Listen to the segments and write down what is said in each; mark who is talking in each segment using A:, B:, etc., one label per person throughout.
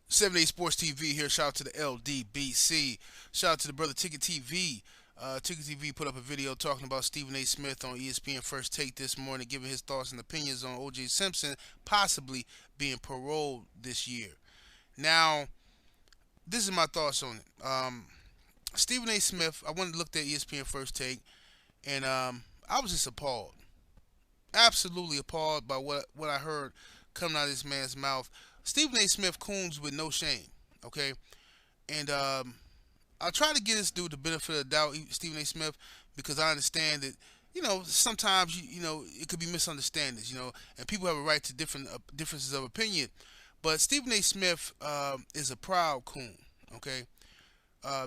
A: '78 Sports TV here. Shout out to the LDBC. Shout out to the brother Ticket TV. Ticket TV put up a video talking about Stephen A. Smith on ESPN First Take this morning, giving his thoughts and opinions on O.J. Simpson possibly being paroled this year. Now, this is my thoughts on it. Stephen A. Smith, I went and looked at ESPN First Take, and I was just appalled. Absolutely appalled by what I heard coming out of this man's mouth. Stephen A. Smith coons with no shame, okay? And I'll try to give this dude the benefit of the doubt, Stephen A. Smith, because I understand that, sometimes, it could be misunderstandings, and people have a right to differences of opinion. But Stephen A. Smith is a proud coon, okay?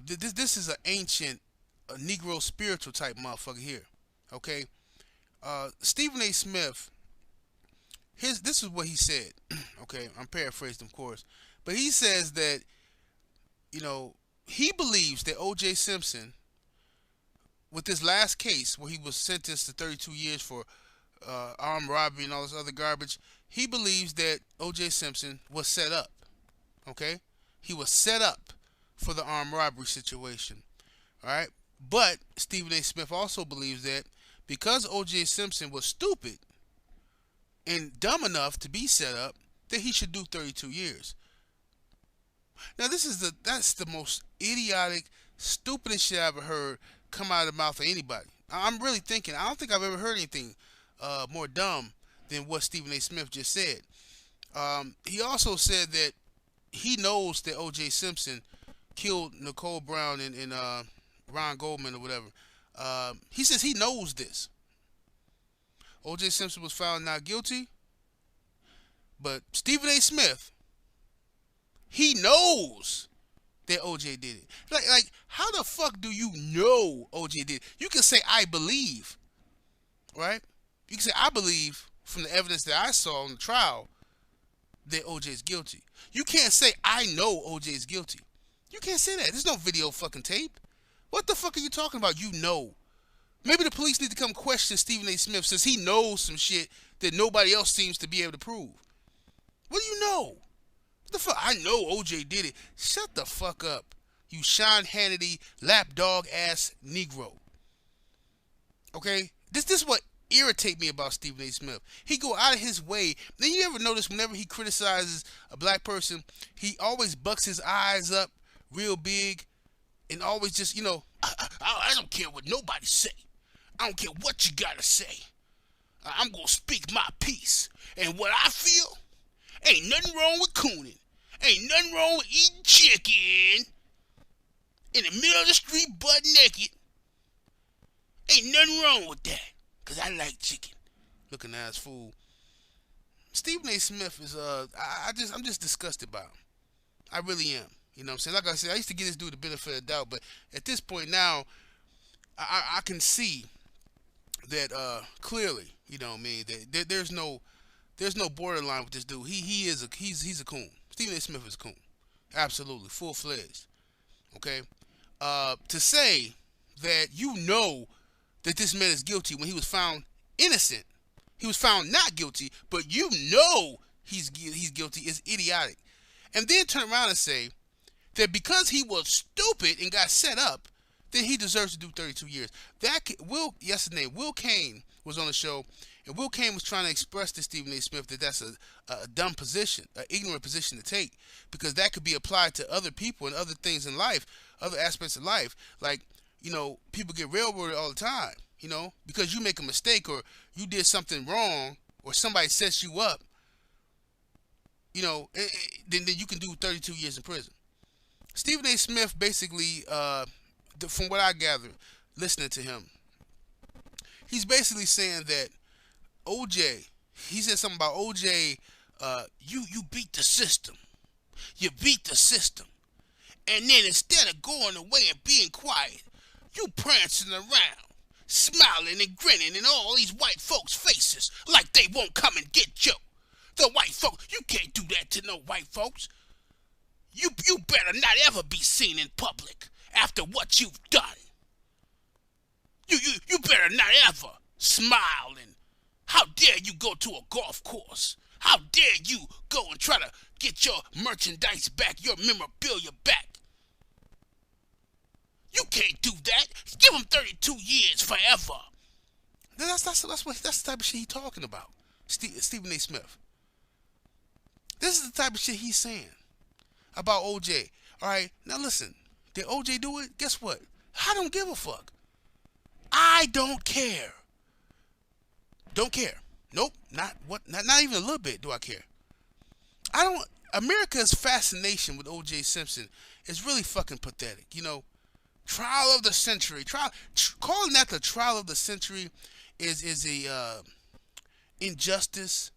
A: This is an ancient, Negro spiritual type motherfucker here, okay? Stephen A. Smith, this is what he said, okay? I'm paraphrasing, of course. But he says that, he believes that O.J. Simpson, with this last case where he was sentenced to 32 years for armed robbery and all this other garbage, he believes that O.J. Simpson was set up, okay? He was set up for the armed robbery situation, all right? But Stephen A. Smith also believes that because O.J. Simpson was stupid and dumb enough to be set up, that he should do 32 years. Now, that's the most idiotic, stupidest shit I ever heard come out of the mouth of anybody. I'm really thinking, I don't think I've ever heard anything more dumb than what Stephen A. Smith just said. He also said that he knows that O.J. Simpson killed Nicole Brown and Ron Goldman or whatever. He says he knows this. O.J. Simpson was found not guilty, but Stephen A. Smith, he knows that O.J. did it. Like, how the fuck do you know O.J. did it? You can say, I believe, right? You can say, I believe from the evidence that I saw in the trial that O.J. is guilty. You can't say, I know O.J. is guilty. You can't say that. There's no video fucking tape. What the fuck are you talking about? You know. Maybe the police need to come question Stephen A. Smith since he knows some shit that nobody else seems to be able to prove. What do you know? What the fuck? I know O.J. did it. Shut the fuck up, you Sean Hannity lapdog ass Negro. Okay? This is what irritate me about Stephen A. Smith. He go out of his way. Then you ever notice whenever he criticizes a black person, he always bucks his eyes up real big and always just, I don't care what nobody say. I don't care what you gotta say. I'm gonna speak my piece. And what I feel, ain't nothing wrong with cooning. Ain't nothing wrong with eating chicken in the middle of the street butt naked. Ain't nothing wrong with that. Cause I like chicken. Looking ass fool. Stephen A. Smith is I'm just disgusted by him. I really am. You know what I'm saying? Like I said, I used to give this dude the benefit of the doubt, but at this point now, I can see that clearly, you know what I mean, that there's no borderline with this dude. He's a coon. Stephen A. Smith is a coon. Absolutely, full-fledged. Okay? To say that you know that this man is guilty when he was found innocent, he was found not guilty, but you know he's guilty is idiotic. And then turn around and say that because he was stupid and got set up, then he deserves to do 32 years. Yesterday, Will Kane was on the show, and Will Kane was trying to express to Stephen A. Smith that that's a dumb position, an ignorant position to take, because that could be applied to other people and other things in life, other aspects of life. Like, people get railroaded all the time, because you make a mistake or you did something wrong or somebody sets you up, then you can do 32 years in prison. Stephen A. Smith basically, from what I gather, listening to him, he's basically saying that O.J., he said something about O.J., you beat the system. You beat the system. And then instead of going away and being quiet, you prancing around, smiling and grinning in all these white folks' faces like they won't come and get you. to know, white folks. You better not ever be seen in public after what you've done. You better not ever smile, and how dare you go to a golf course? How dare you go and try to get your merchandise back, your memorabilia back? You can't do that. Give him 32 years forever. That's the type of shit he's talking about. Stephen A. Smith. This is the type of shit he's saying about OJ. All right, now listen. Did OJ do it? Guess what? I don't give a fuck. I don't care. Don't care. Nope. Not even a little bit do I care. I don't. America's fascination with O.J. Simpson is really fucking pathetic. You know, trial of the century. Calling that the trial of the century is a injustice,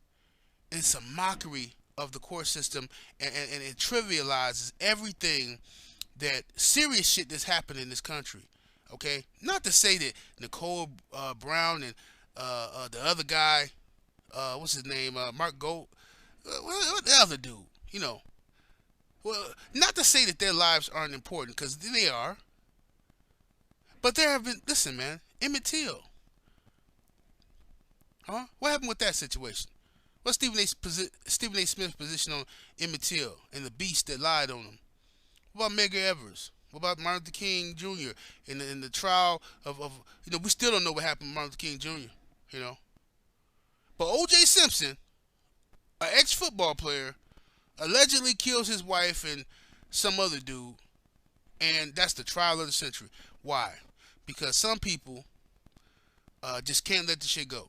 A: and it's a mockery of the court system, and it trivializes everything that serious shit that's happened in this country. Okay, not to say that Nicole Brown and the other guy, what's his name, Mark Gold, what the other dude, you know. Well, not to say that their lives aren't important, because they are. But there have been, listen, man, Emmett Till. Huh? What happened with that situation? What's Stephen A. Smith's position on Emmett Till and the beast that lied on him? What about Medgar Evers? What about Martin Luther King Jr. in the trial of you know, we still don't know what happened to Martin Luther King Jr., you know. But O.J. Simpson, an ex-football player, allegedly kills his wife and some other dude, and that's the trial of the century. Why? Because some people just can't let the shit go.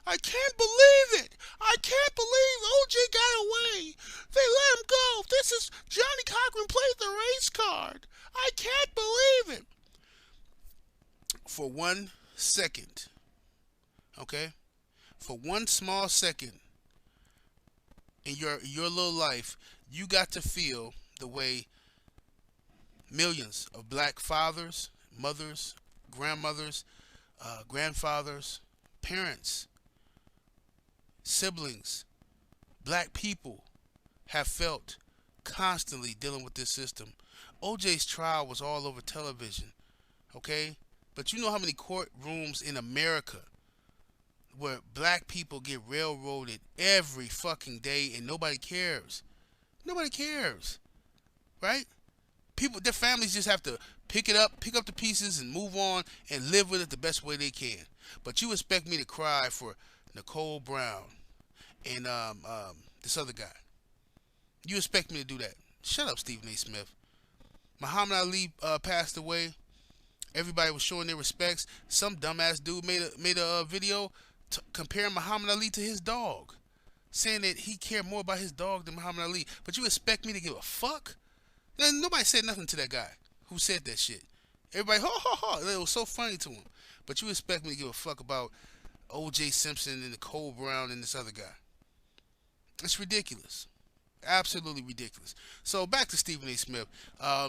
A: I can't believe it. I can't believe OJ got away. They let him go. This is Johnny Cochran played the race card. I can't believe it. For 1 second, okay? For one small second in your little life, you got to feel the way millions of black fathers, mothers, grandmothers, grandfathers, parents, siblings, black people have felt constantly dealing with this system. OJ's trial was all over television, okay? But you know how many courtrooms in America where black people get railroaded every fucking day and nobody cares? Nobody cares, right? People, their families just have to pick up the pieces and move on and live with it the best way they can. But you expect me to cry for Nicole Brown and this other guy? You expect me to do that? Shut up, Stephen A. Smith. Muhammad Ali passed away. Everybody was showing their respects. Some dumbass dude made a video comparing Muhammad Ali to his dog, saying that he cared more about his dog than Muhammad Ali. But you expect me to give a fuck? And nobody said nothing to that guy who said that shit. Everybody, ha ha ha. It was so funny to him. But you expect me to give a fuck about O.J. Simpson and Nicole Brown and this other guy? It's ridiculous. Absolutely ridiculous. So back to Stephen A. Smith. I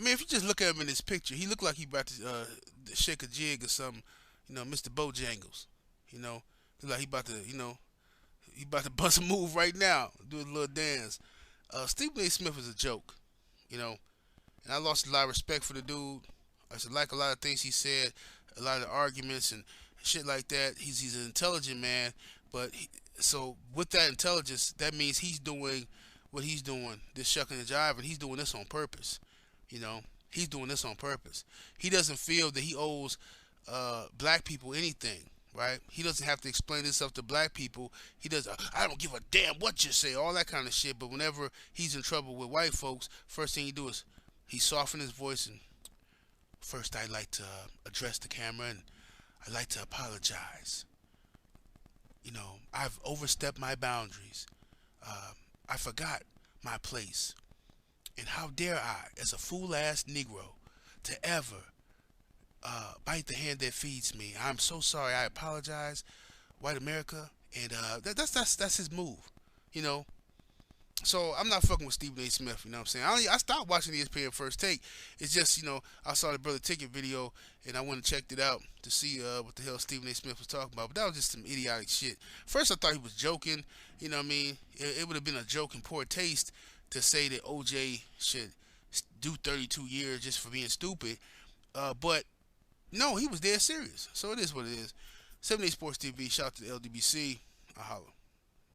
A: mean, if you just look at him in this picture, he looked like he about to shake a jig or something. You know, Mr. Bojangles. You know, look like he about to, you know, he about to bust a move right now, do a little dance. Stephen A. Smith is a joke, you know, and I lost a lot of respect for the dude. I used to like a lot of things he said, a lot of the arguments and shit like that. He's an intelligent man, but so with that intelligence, that means he's doing what he's doing, this shucking and jiving. He's doing this on purpose, you know. He's doing this on purpose. He doesn't feel that he owes black people anything, right? He doesn't have to explain himself to black people. He does. I don't give a damn what you say, all that kind of shit. But whenever he's in trouble with white folks, first thing he do is he soften his voice and first I'd like to address the camera and I'd like to apologize. You know, I've overstepped my boundaries. I forgot my place. And how dare I, as a fool-ass Negro, to ever bite the hand that feeds me. I'm so sorry. I apologize, white America. And that's his move, you know. So I'm not fucking with Stephen A. Smith. You know what I'm saying? I stopped watching ESPN First Take. It's just I saw the Brother Ticket video and I went and checked it out to see what the hell Stephen A. Smith was talking about. But that was just some idiotic shit. First I thought he was joking. You know what I mean? It would have been a joke in poor taste to say that OJ should do 32 years just for being stupid. But no, he was dead serious. So it is what it is. 78 Sports TV. Shout out to the LDBC. I holla.